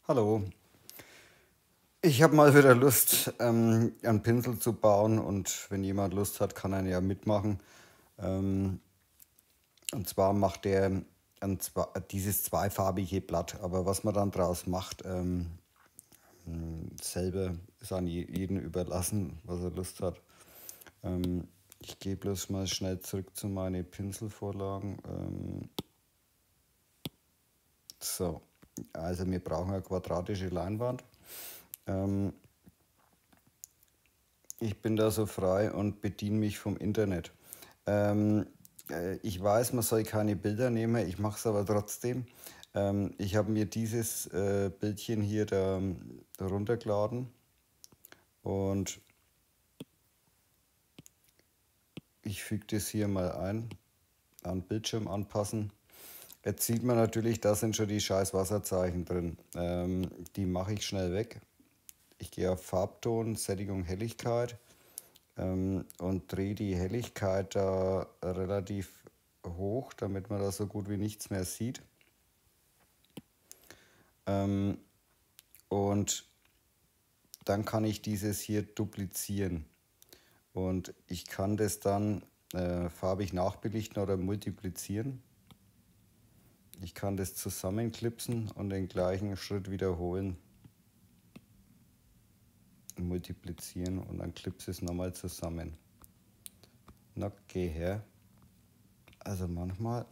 Hallo, ich habe mal wieder Lust, einen Pinsel zu bauen und wenn jemand Lust hat, kann er ja mitmachen. Ähm, und zwar macht er dieses zweifarbige Blatt, aber was man dann draus macht, selber ist an jeden überlassen, was er Lust hat. Ich gehe bloß mal schnell zurück zu meinen Pinselvorlagen. So, also wir brauchen eine quadratische Leinwand. Ähm, Ich bin da so frei und bediene mich vom Internet. Ich weiß, man soll keine Bilder nehmen, ich mache es aber trotzdem. Ich habe mir dieses Bildchen hier da runtergeladen und ich füge das hier mal ein, an Bildschirm anpassen. Jetzt sieht man natürlich, da sind schon die scheiß Wasserzeichen drin. Die mache ich schnell weg. Ich gehe auf Farbton, Sättigung, Helligkeit. Und drehe die Helligkeit da relativ hoch, damit man da so gut wie nichts mehr sieht. Und dann kann ich dieses hier duplizieren. Und ich kann das dann farbig nachbelichten oder multiplizieren. Ich kann das zusammenklipsen und den gleichen Schritt wiederholen. Multiplizieren und dann klipse es nochmal zusammen. Na, geh her. Also manchmal.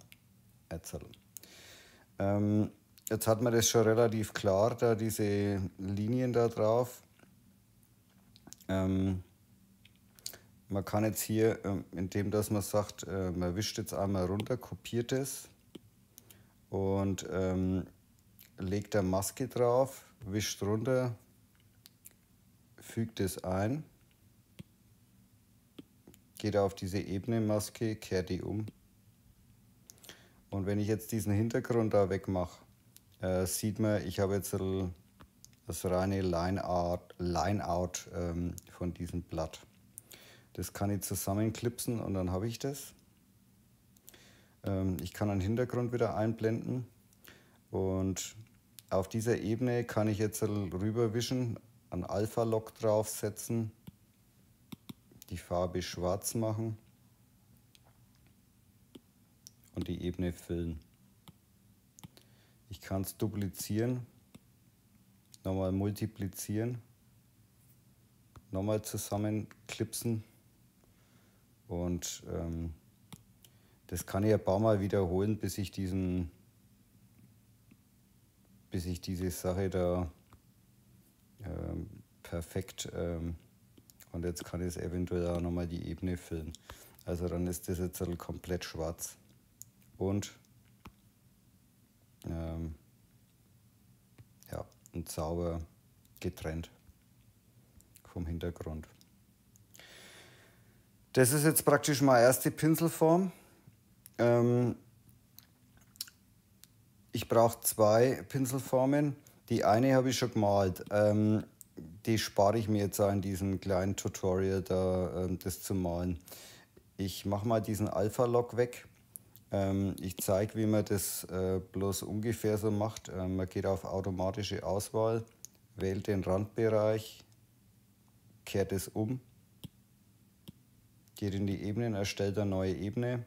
Jetzt hat man das schon relativ klar, da diese Linien da drauf. Man kann jetzt hier, indem dass man sagt, man wischt jetzt einmal runter, kopiert es und legt da Maske drauf, wischt runter, fügt es ein, geht auf diese Ebene-Maske, kehrt die um. Und wenn ich jetzt diesen Hintergrund da wegmache, sieht man, ich habe jetzt das reine Line-Out von diesem Blatt. Das kann ich zusammenklipsen und dann habe ich das. Ich kann einen Hintergrund wieder einblenden und auf dieser Ebene kann ich jetzt rüberwischen, einen Alpha-Lock draufsetzen, die Farbe schwarz machen und die Ebene füllen. Ich kann es duplizieren, nochmal multiplizieren, nochmal zusammenklipsen und das kann ich ein paar Mal wiederholen, bis ich diese Sache da perfekt und jetzt kann ich es eventuell auch nochmal die Ebene füllen. Also dann ist das jetzt komplett schwarz und ja, und sauber getrennt vom Hintergrund. Das ist jetzt praktisch meine erste Pinselform. Ich brauche zwei Pinselformen. Die eine habe ich schon gemalt. Die spare ich mir jetzt in diesem kleinen Tutorial, da das zu malen. Ich mache mal diesen Alpha-Lock weg. Ich zeige, wie man das bloß ungefähr so macht. Man geht auf automatische Auswahl, wählt den Randbereich, kehrt es um, geht in die Ebenen, erstellt eine neue Ebene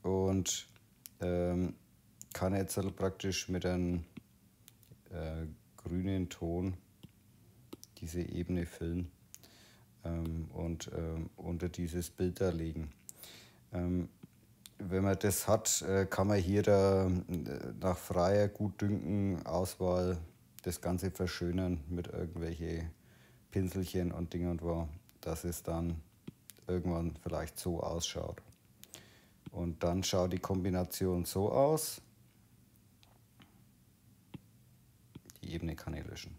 und kann jetzt praktisch mit einem grünen Ton diese Ebene füllen und unter dieses Bild da legen. Wenn man das hat, kann man hier da nach freier Gutdünken Auswahl das Ganze verschönern mit irgendwelche Pinselchen und Ding und wo, dass es dann irgendwann vielleicht so ausschaut. Und dann schaut die Kombination so aus. Die Ebene kann ich löschen.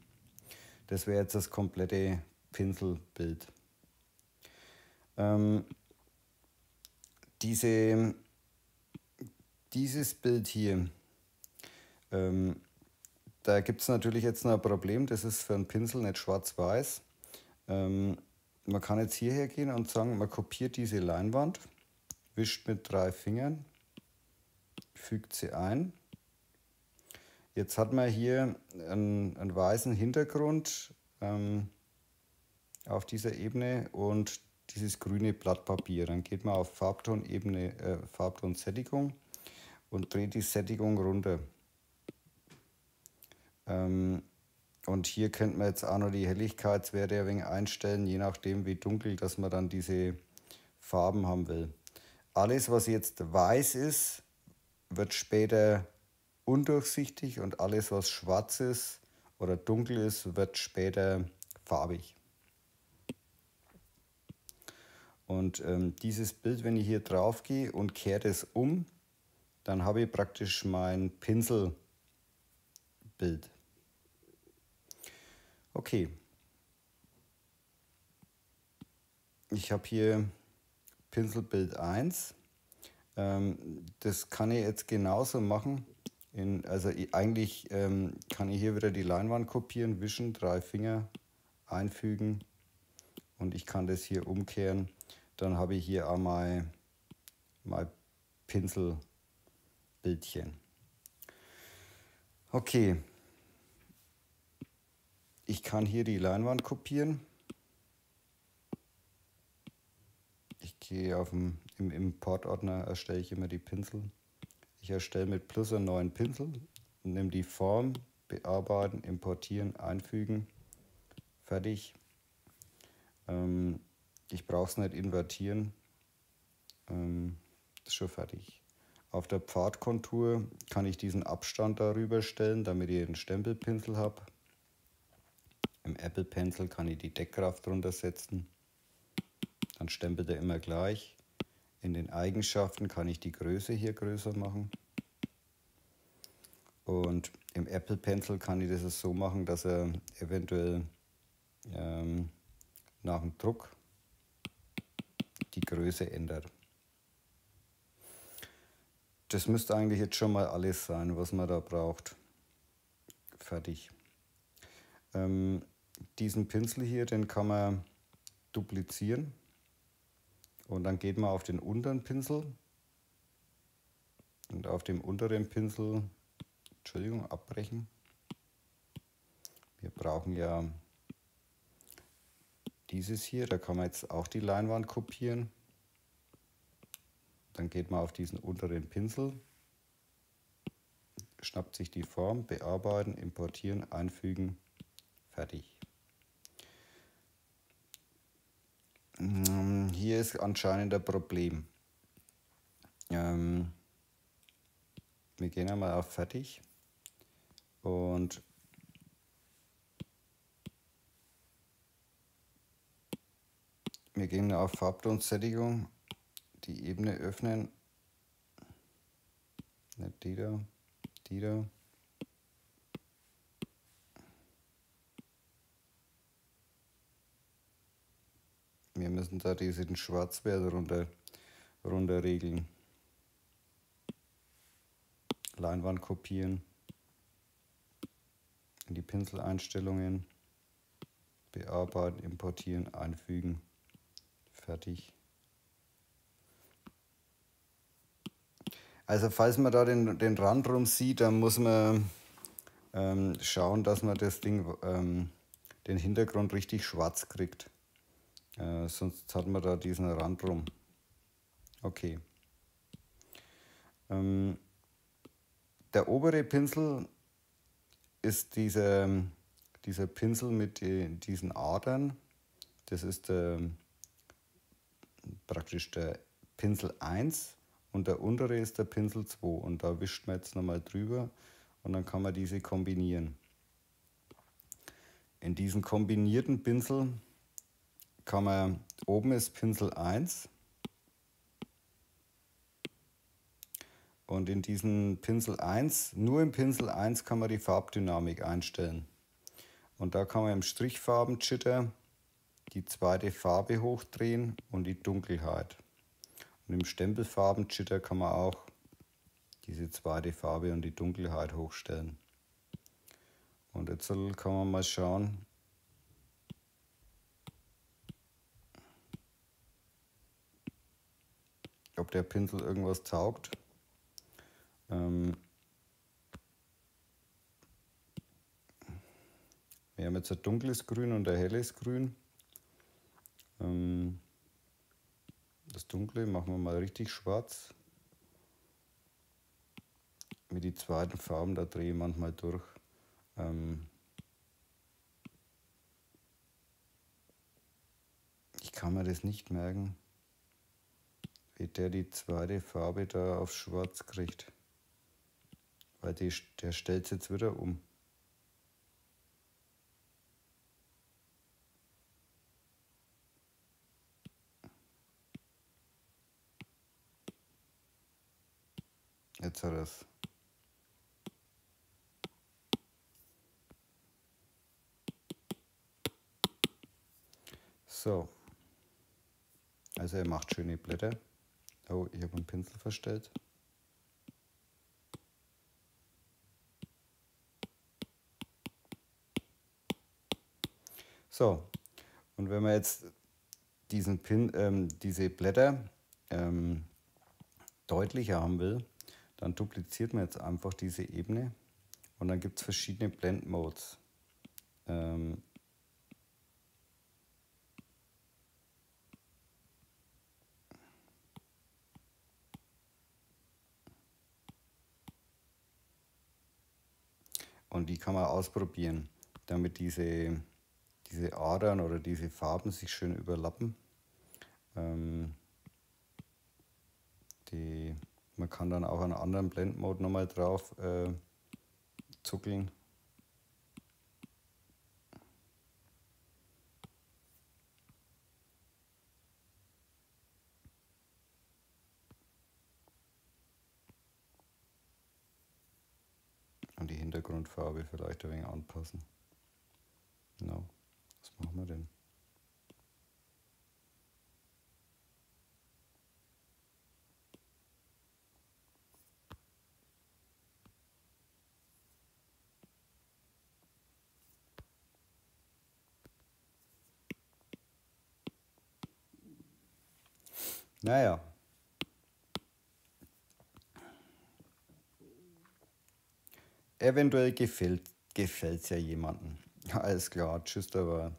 Das wäre jetzt das komplette Pinselbild. Dieses Bild hier, da gibt es natürlich jetzt noch ein Problem, das ist für einen Pinsel nicht schwarz-weiß. Man kann jetzt hierher gehen und sagen, man kopiert diese Leinwand, wischt mit 3 Fingern, fügt sie ein. Jetzt hat man hier einen weißen Hintergrund auf dieser Ebene und dieses grüne Blatt Papier. Dann geht man auf Farbtonebene, Farbtonsättigung und dreht die Sättigung runter. Und hier könnte man jetzt auch noch die Helligkeitswerte ein wenig einstellen, je nachdem wie dunkel, dass man dann diese Farben haben will. Alles, was jetzt weiß ist, wird später undurchsichtig und alles, was schwarz ist oder dunkel ist, wird später farbig. Und dieses Bild, wenn ich hier drauf gehe und kehre es um, dann habe ich praktisch mein Pinselbild. Okay. Ich habe hier Pinselbild 1. Das kann ich jetzt genauso machen. Eigentlich kann ich hier wieder die Leinwand kopieren, wischen, 3 Finger einfügen und ich kann das hier umkehren. Dann habe ich hier auch mein Pinselbildchen. Okay. Ich kann hier die Leinwand kopieren. Ich gehe im Importordner, erstelle ich immer die Pinsel. Ich erstelle mit Plus einen neuen Pinsel, nehme die Form, bearbeiten, importieren, einfügen, fertig. Ich brauche es nicht invertieren, ist schon fertig. Auf der Pfadkontur kann ich diesen Abstand darüber stellen, damit ich einen Stempelpinsel habe. Im Apple Pencil kann ich die Deckkraft drunter setzen, dann stempelt er immer gleich. In den Eigenschaften kann ich die Größe hier größer machen. Und im Apple Pencil kann ich das so machen, dass er eventuell nach dem Druck die Größe ändert. Das müsste eigentlich jetzt schon mal alles sein, was man da braucht. Fertig. Diesen Pinsel hier, den kann man duplizieren. Und dann geht man auf den unteren Pinsel. Und auf dem unteren Pinsel, Entschuldigung, abbrechen. Wir brauchen ja dieses hier, da kann man jetzt auch die Leinwand kopieren. Dann geht man auf diesen unteren Pinsel, schnappt sich die Form, bearbeiten, importieren, einfügen, fertig. Hier ist anscheinend ein Problem. Wir gehen einmal auf Fertig und wir gehen auf Farbtonsättigung, die Ebene öffnen, nicht die da, die da. Wir müssen da diesen Schwarzwert runter regeln. Leinwand kopieren, in die Pinseleinstellungen, bearbeiten, importieren, einfügen, fertig. Also falls man da den Rand rum sieht, dann muss man schauen, dass man das Ding, den Hintergrund richtig schwarz kriegt. Sonst hat man da diesen Rand rum. Okay. Der obere Pinsel ist dieser Pinsel mit diesen Adern. Das ist praktisch der Pinsel 1 und der untere ist der Pinsel 2. Und da wischt man jetzt nochmal drüber und dann kann man diese kombinieren. In diesen kombinierten Pinsel kann man, oben ist Pinsel 1 und in diesen Pinsel 1, nur im Pinsel 1 kann man die Farbdynamik einstellen. Und da kann man im Strichfarben-Jitter die zweite Farbe hochdrehen und die Dunkelheit. Und im Stempelfarben-Jitter kann man auch diese zweite Farbe und die Dunkelheit hochstellen. Und jetzt kann man mal schauen, ob der Pinsel irgendwas taugt. Wir haben jetzt ein dunkles Grün und ein helles Grün. Das Dunkle machen wir mal richtig schwarz. Mit den zweiten Farben, da drehe ich manchmal durch. Ich kann mir das nicht merken, wie der die zweite Farbe da auf schwarz kriegt. Weil der stellt es jetzt wieder um. Jetzt hat er es. So. Also er macht schöne Blätter. Oh, ich habe einen Pinsel verstellt. So, und wenn man jetzt diese Blätter deutlicher haben will, dann dupliziert man jetzt einfach diese Ebene und dann gibt es verschiedene Blend-Modes. Und die kann man ausprobieren, damit diese Adern oder diese Farben sich schön überlappen. Man kann dann auch einen anderen Blend-Mode nochmal drauf zuckeln. Und die Hintergrundfarbe vielleicht ein wenig anpassen. Genau, was machen wir denn? Naja. Eventuell gefällt es ja jemandem. Alles klar, tschüss dabei.